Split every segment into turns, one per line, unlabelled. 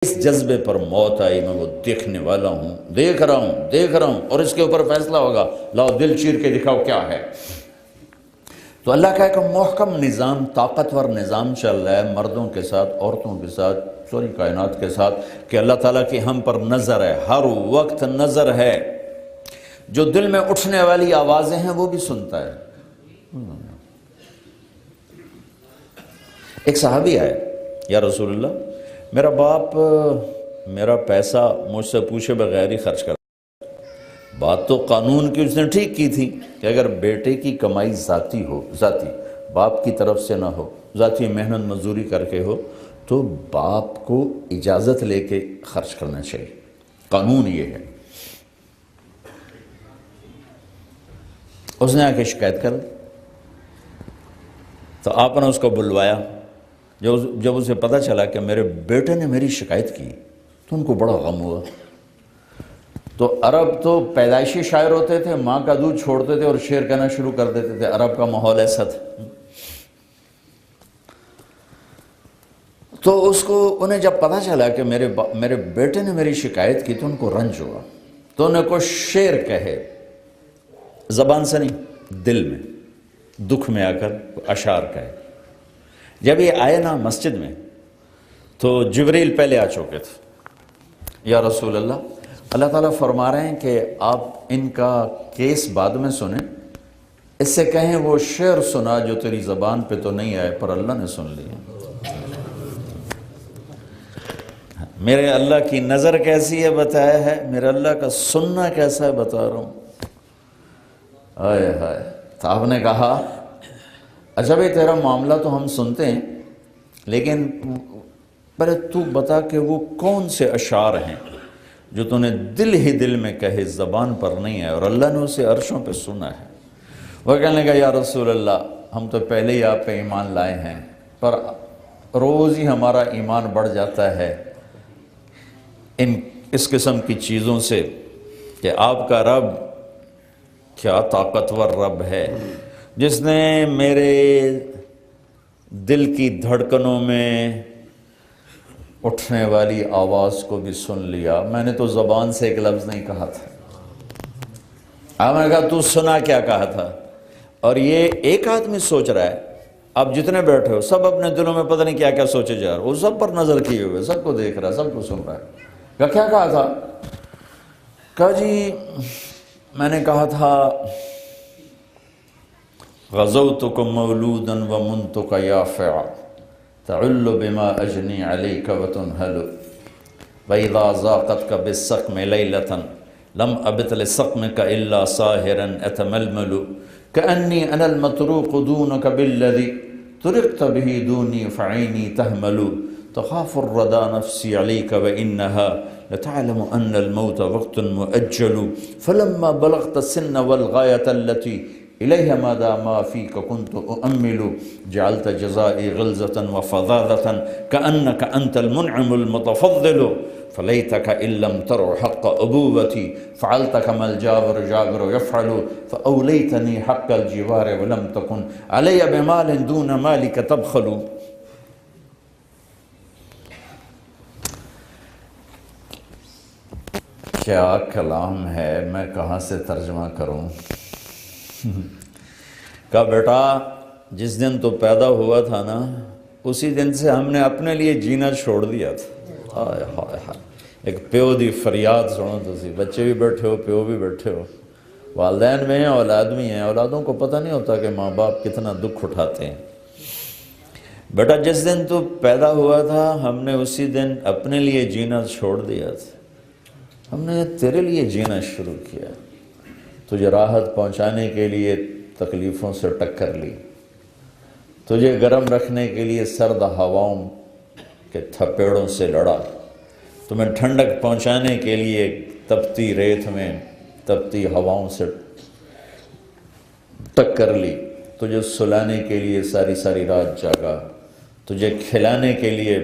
اس جذبے پر موت آئی، میں وہ دیکھنے والا ہوں، دیکھ رہا ہوں اور اس کے اوپر فیصلہ ہوگا، لاؤ دل چیر کے دکھاؤ کیا ہے۔ تو اللہ کا ایک محکم نظام، طاقتور نظام چل رہا ہے مردوں کے ساتھ، عورتوں کے ساتھ، ساری کائنات کے ساتھ، کہ اللہ تعالیٰ کی ہم پر نظر ہے، ہر وقت نظر ہے۔ جو دل میں اٹھنے والی آوازیں ہیں وہ بھی سنتا ہے۔ ایک صحابی آئے، یا رسول اللہ میرا باپ میرا پیسہ مجھ سے پوچھے بغیر ہی خرچ کرتا۔ بات تو قانون کی اس نے ٹھیک کی تھی کہ اگر بیٹے کی کمائی ذاتی ہو، ذاتی باپ کی طرف سے نہ ہو، ذاتی محنت مزدوری کر کے ہو، تو باپ کو اجازت لے کے خرچ کرنا چاہیے، قانون یہ ہے۔ اس نے آ کے شکایت کر دی، تو آپ نے اس کو بلوایا۔ جب اسے پتہ چلا کہ میرے بیٹے نے میری شکایت کی تو ان کو بڑا غم ہوا۔ تو عرب تو پیدائشی شاعر ہوتے تھے، ماں کا دودھ چھوڑتے تھے اور شعر کہنا شروع کر دیتے تھے، عرب کا ماحول ایسا تھا۔ تو اس کو انہیں جب پتہ چلا کہ میرے بیٹے نے میری شکایت کی تو ان کو رنج ہوا، تو انہیں کوئی شعر کہے، زبان سے نہیں دل میں، دکھ میں آ کر اشعار کہے۔ جب یہ آئے نا مسجد میں تو جبریل پہلے آ چکے تھے، یا رسول اللہ تعالیٰ فرما رہے ہیں کہ آپ ان کا کیس بعد میں سنیں، اس سے کہیں وہ شعر سنا جو تیری زبان پہ تو نہیں آئے پر اللہ نے سن لیا۔ میرے اللہ کی نظر کیسی ہے بتایا ہے، میرے اللہ کا سننا کیسا ہے بتا رہا ہوں۔ آئے ہائے، تو آپ نے کہا اچھا بھائی تیرا معاملہ تو ہم سنتے ہیں، لیکن پہلے تو بتا کہ وہ کون سے اشعار ہیں جو تو نے دل ہی دل میں کہے، زبان پر نہیں ہے اور اللہ نے اسے عرشوں پہ سنا ہے۔ وہ کہنے لگا یا رسول اللہ ہم تو پہلے ہی آپ پہ ایمان لائے ہیں، پر روز ہی ہمارا ایمان بڑھ جاتا ہے اس قسم کی چیزوں سے کہ آپ کا رب کیا طاقتور رب ہے، جس نے میرے دل کی دھڑکنوں میں اٹھنے والی آواز کو بھی سن لیا۔ میں نے تو زبان سے ایک لفظ نہیں کہا تھا۔ آپ نے کہا تو سنا کیا کہا تھا؟ اور یہ ایک آدمی سوچ رہا ہے، اب جتنے بیٹھے ہو سب اپنے دلوں میں پتہ نہیں کیا کیا سوچے جا رہے، وہ سب پر نظر کیے ہوئے، سب کو دیکھ رہا ہے، سب کو سن رہا ہے۔ کیا کہا تھا؟ کہا جی میں نے کہا تھا غزوتک مولودا ومنتک یافع تعل بما اجنی علیک وتنہل واذا ضاقتک بالسقم لیلۃ لم ابت لسقمک الا ساہرا اتململ کأنی انا المطروق دونک بالذی طرقت به دونی فعینی تہمل تخاف الردى نفسی علیک وإنها لتعلم ان الموت وقت مؤجل فلما بلغت السن والغایة التي إليها ماذا ما فيك كنت أؤمل جعلت جزائي غلظة وفظاظة كأنك أنت المنعم المتفضل فليتك إن لم تر حق أبوتي فعلت كما الجابر جابر يفعل فأوليتني حق الجوار ولم تكن علي بمال دون مالك تبخل۔ کیا کلام ہے، میں کہاں سے ترجمہ کروں؟ کہا بیٹا جس دن تو پیدا ہوا تھا نا اسی دن سے ہم نے اپنے لیے جینا چھوڑ دیا تھا۔ ہائے ہائے ہائے، ایک پیو دی فریاد سنو تسی، بچے بھی بیٹھے ہو، پیو بھی بیٹھے ہو، والدین میں ہیں، اولاد بھی ہیں، اولادوں کو پتہ نہیں ہوتا کہ ماں باپ کتنا دکھ اٹھاتے ہیں۔ بیٹا جس دن تو پیدا ہوا تھا ہم نے اسی دن اپنے لیے جینا چھوڑ دیا تھا، ہم نے تیرے لیے جینا شروع کیا، تجھے راحت پہنچانے کے لیے تکلیفوں سے ٹکر لی، تجھے گرم رکھنے کے لیے سرد ہواؤں کے تھپیڑوں سے لڑا، تمہیں ٹھنڈک پہنچانے کے لیے تپتی ریت میں تپتی ہواؤں سے ٹکر لی، تجھے سلانے کے لیے ساری ساری رات جاگا، تجھے کھلانے کے لیے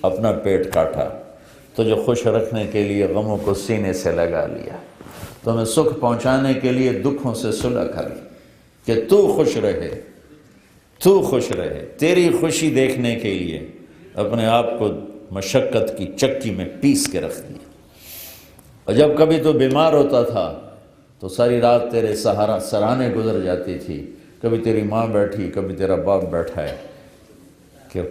اپنا پیٹ کاٹا، تجھے خوش رکھنے کے لیے غموں کو سینے سے لگا لیا، تمہیں سکھ پہنچانے کے لیے دکھوں سے صلح کر کہ تو خوش رہے، تو خوش رہے، تیری خوشی دیکھنے کے لیے اپنے آپ کو مشقت کی چکی میں پیس کے رکھ دیا، اور جب کبھی تو بیمار ہوتا تھا تو ساری رات تیرے سرانے گزر جاتی تھی، کبھی تیری ماں بیٹھی، کبھی تیرا باپ بیٹھا ہے کہ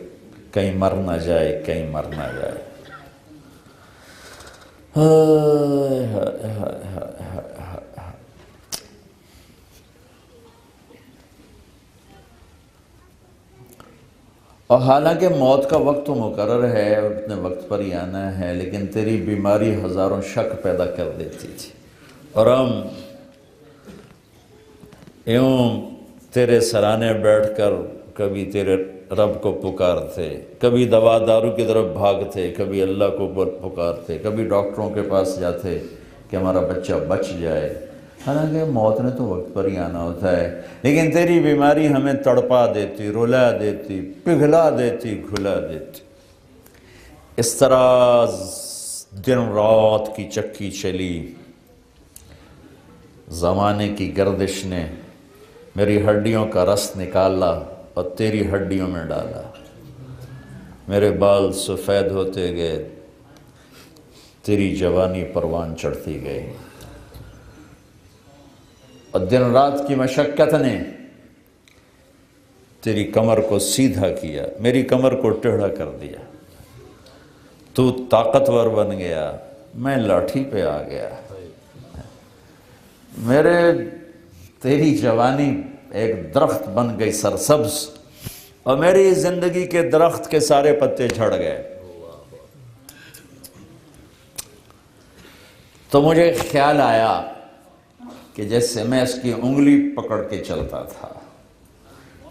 کہیں مر نہ جائے، کہیں مر نہ جائے۔ اور حالانکہ موت کا وقت تو مقرر ہے، اتنے وقت پر ہی آنا ہے، لیکن تیری بیماری ہزاروں شک پیدا کر دیتی تھی، اور ہم یوں تیرے سرانے بیٹھ کر کبھی تیرے رب کو پکارتے، کبھی دوا دارو کی طرف بھاگتے، کبھی اللہ کو پکارتے، کبھی ڈاکٹروں کے پاس جاتے کہ ہمارا بچہ بچ جائے، حالانکہ موت نے تو وقت پر ہی آنا ہوتا ہے، لیکن تیری بیماری ہمیں تڑپا دیتی، رلا دیتی، پگھلا دیتی، گھلا دیتی۔ اس طرح دن رات کی چکی چلی، زمانے کی گردش نے میری ہڈیوں کا رس نکالا اور تیری ہڈیوں میں ڈالا، میرے بال سفید ہوتے گئے، تیری جوانی پروان چڑھتی گئی، اور دن رات کی مشقت نے تیری کمر کو سیدھا کیا، میری کمر کو ٹیڑھا کر دیا، تو طاقتور بن گیا، میں لاٹھی پہ آ گیا، تیری جوانی ایک درخت بن گئی سرسبز، اور میری زندگی کے درخت کے سارے پتے جھڑ گئے۔ تو مجھے خیال آیا کہ جیسے میں اس کی انگلی پکڑ کے چلتا تھا،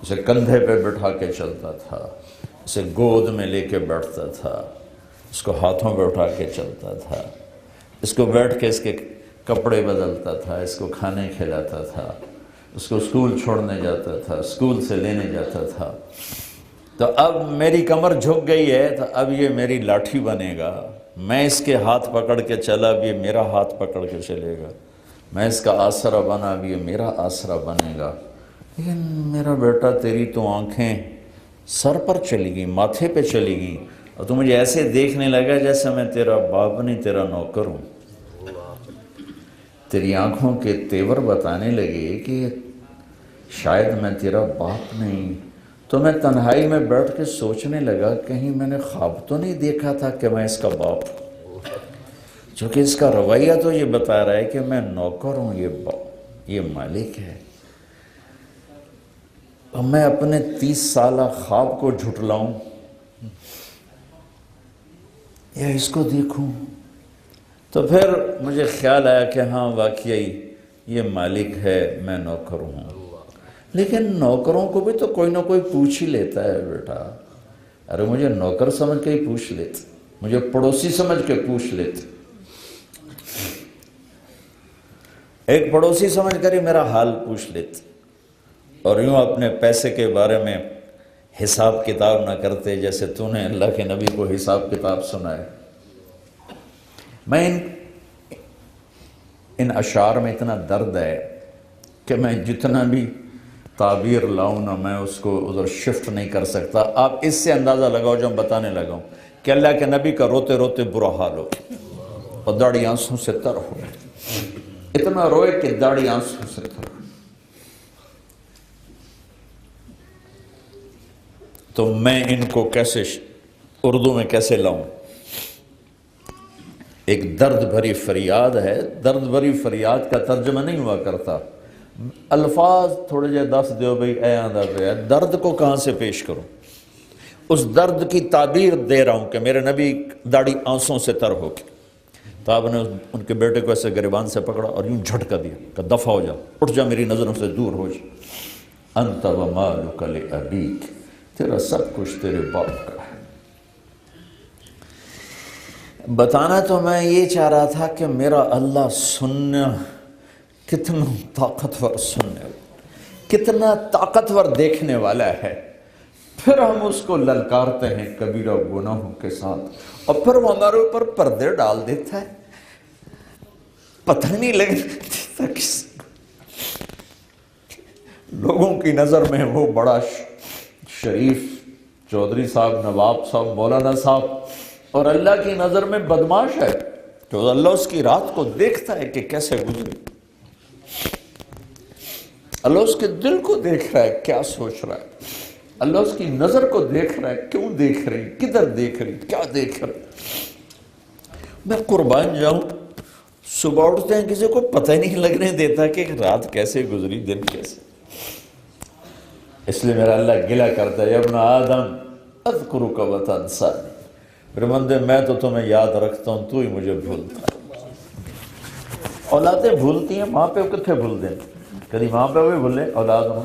اسے کندھے پہ بٹھا کے چلتا تھا، اسے گود میں لے کے بیٹھتا تھا، اس کو ہاتھوں پہ اٹھا کے چلتا تھا، اس کو بیٹھ کے اس کے کپڑے بدلتا تھا، اس کو کھانے کھلاتا تھا، اس کو اسکول چھوڑنے جاتا تھا، اسکول سے لینے جاتا تھا۔ تو اب میری کمر جھک گئی ہے، تو اب یہ میری لاٹھی بنے گا، میں اس کے ہاتھ پکڑ کے چلا، اب یہ میرا ہاتھ پکڑ کے چلے گا، میں اس کا آسرا بنا، اب یہ میرا آسرا بنے گا۔ لیکن میرا بیٹا تیری تو آنکھیں سر پر چلی گئیں، ماتھے پہ چلی گئیں، اور تو مجھے ایسے دیکھنے لگا جیسے میں تیرا باپ نہیں، تیرا نوکر ہوں۔ تیری آنکھوں کے تیور بتانے لگے کہ شاید میں تیرا باپ نہیں۔ تو میں تنہائی میں بیٹھ کے سوچنے لگا کہیں میں نے خواب تو نہیں دیکھا تھا کہ میں اس کا باپ ہوں، چونکہ اس کا رویہ تو یہ بتا رہا ہے کہ میں نوکر ہوں، یہ مالک ہے، اور میں اپنے 30 سالہ خواب کو جھٹلاؤں یا اس کو دیکھوں؟ تو پھر مجھے خیال آیا کہ ہاں واقعی یہ مالک ہے، میں نوکر ہوں، لیکن نوکروں کو بھی تو کوئی نہ کوئی پوچھ ہی لیتا ہے بیٹا۔ ارے مجھے نوکر سمجھ کے ہی پوچھ لیتے، مجھے پڑوسی سمجھ کے پوچھ لیتے، ایک پڑوسی سمجھ کر ہی میرا حال پوچھ لیتے، اور یوں اپنے پیسے کے بارے میں حساب کتاب نہ کرتے جیسے تو نے اللہ کے نبی کو حساب کتاب سنائے۔ میں ان اشعار میں اتنا درد ہے کہ میں جتنا بھی تعبیر لاؤں نا، میں اس کو ادھر شفٹ نہیں کر سکتا۔ آپ اس سے اندازہ لگاؤ جو ہم بتانے لگا ہوں کہ اللہ کے نبی کا روتے روتے برا حال ہو اور داڑھی آنسوں سے تر ہو، اتنا روئے کہ داڑھی آنسوں سے تر ہو۔ تو میں ان کو کیسے اردو میں کیسے لاؤں؟ ایک درد بھری فریاد ہے، درد بھری فریاد کا ترجمہ نہیں ہوا کرتا، الفاظ تھوڑے جے دس دیو بھئی اے آندہ پہ ہے، درد کو کہاں سے پیش کروں؟ اس درد کی تعبیر دے رہا ہوں کہ میرے نبی داڑھی آنسوں سے تر ہو کے، تو آپ نے ان کے بیٹے کو ایسے گریبان سے پکڑا اور یوں جھٹکا دیا کہ دفع ہو جا، اٹھ جا، میری نظروں سے دور ہو جا، انت ومالک لابیک، تیرا سب کچھ تیرے باپ کا ہے۔ بتانا تو میں یہ چاہ رہا تھا کہ میرا اللہ سننا کتنا طاقتور، سننے کتنا طاقتور دیکھنے والا ہے، پھر ہم اس کو للکارتے ہیں کبیرہ گناہوں کے ساتھ، اور پھر وہ ہمارے اوپر پردے ڈال دیتا ہے، پتہ نہیں لگتا کس لوگوں کی نظر میں وہ بڑا شریف چودھری صاحب، نواب صاحب، مولانا صاحب اور اللہ کی نظر میں بدماش ہے، تو اللہ اس کی رات کو دیکھتا ہے کہ کیسے گزری، اللہ اس کے دل کو دیکھ رہا ہے کیا سوچ رہا ہے، اللہ اس کی نظر کو دیکھ رہا ہے کیوں دیکھ رہی، کدھر دیکھ رہی، کیا دیکھ رہی۔ میں قربان جاؤں، صبح اٹھتے ہیں کسی کو پتہ ہی نہیں لگنے دیتا کہ رات کیسے گزری، دن کیسے۔ اس لیے میرا اللہ گلہ کرتا ہے، یا ابن آدم اذکرک وتنسانی، میرے بندے میں تو تمہیں یاد رکھتا ہوں، تو ہی مجھے بھولتا ہے۔ اولادیں بھولتی ہیں، ماں پہ کتنے بھول دیں، کبھی ماں پہ بھی بھولے اولاد ہوں،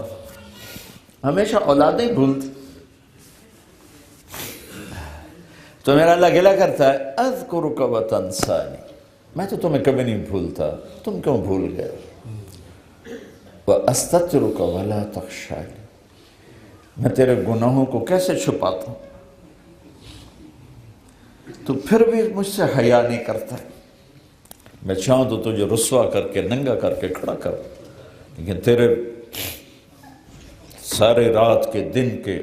ہمیشہ اولادیں بھولتی۔ تو میرا اللہ گلہ کرتا ہے، اذکرک وتنسانی، میں تو تمہیں کبھی نہیں بھولتا، تم کیوں بھول گئے؟ وَأَسْتَتِرُكَ وَلَا تَخْشَانِ، میں تیرے گناہوں کو کیسے چھپاتا ہوں، تو پھر بھی مجھ سے حیا نہیں کرتا ہے۔ میں چاہوں تو تجھے رسوا کر کے ننگا کر کے کھڑا کر، لیکن تیرے سارے رات کے، دن کے،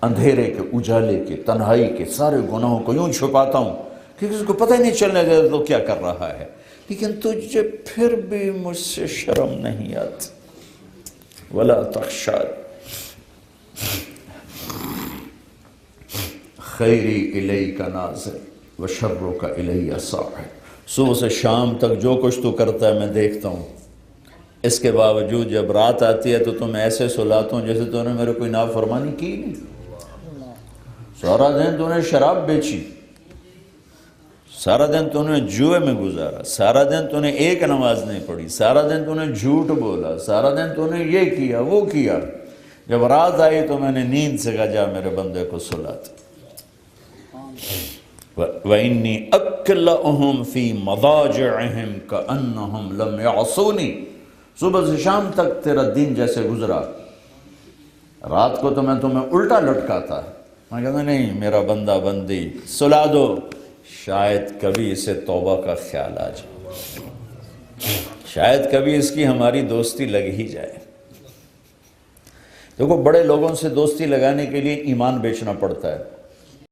اندھیرے کے، اجالے کے، تنہائی کے سارے گناہوں کو یوں چھپاتا ہوں کہ کسی کو پتہ ہی نہیں چلنے دیتا تو کیا کر رہا ہے، لیکن تجھے پھر بھی مجھ سے شرم نہیں آتی۔ وَلَا تَخْشَانِ خیری الیک ناظر وشرک الی صاحب، صبح سے شام تک جو کچھ تو کرتا ہے میں دیکھتا ہوں، اس کے باوجود جب رات آتی ہے تو تمہیں ایسے سلاتا ہوں جیسے تو نے میرے کوئی نافرمانی کی نہیں۔ سارا دن تو نے شراب بیچی، سارا دن تو نے جوئے میں گزارا، سارا دن تو نے ایک نماز نہیں پڑھی، سارا دن تو نے جھوٹ بولا، سارا دن تو نے یہ کیا وہ کیا، جب رات آئی تو میں نے نیند سے کہا جا میرے بندے کو سلاتا۔ وَإِنِّي أَكْلَأُهُمْ فِي مَضَاجِعِهِمْ كَأَنَّهُمْ لَمْ يَعْصُونِي، صبح سے شام تک تیرا دن جیسے گزرا، رات کو تو میں تمہیں الٹا لٹکاتا، میں کہتا نہیں میرا بندہ بندی سلا دو، شاید کبھی اسے توبہ کا خیال آ جائے، شاید کبھی اس کی ہماری دوستی لگ ہی جائے۔ دیکھو بڑے لوگوں سے دوستی لگانے کے لیے ایمان بیچنا پڑتا ہے،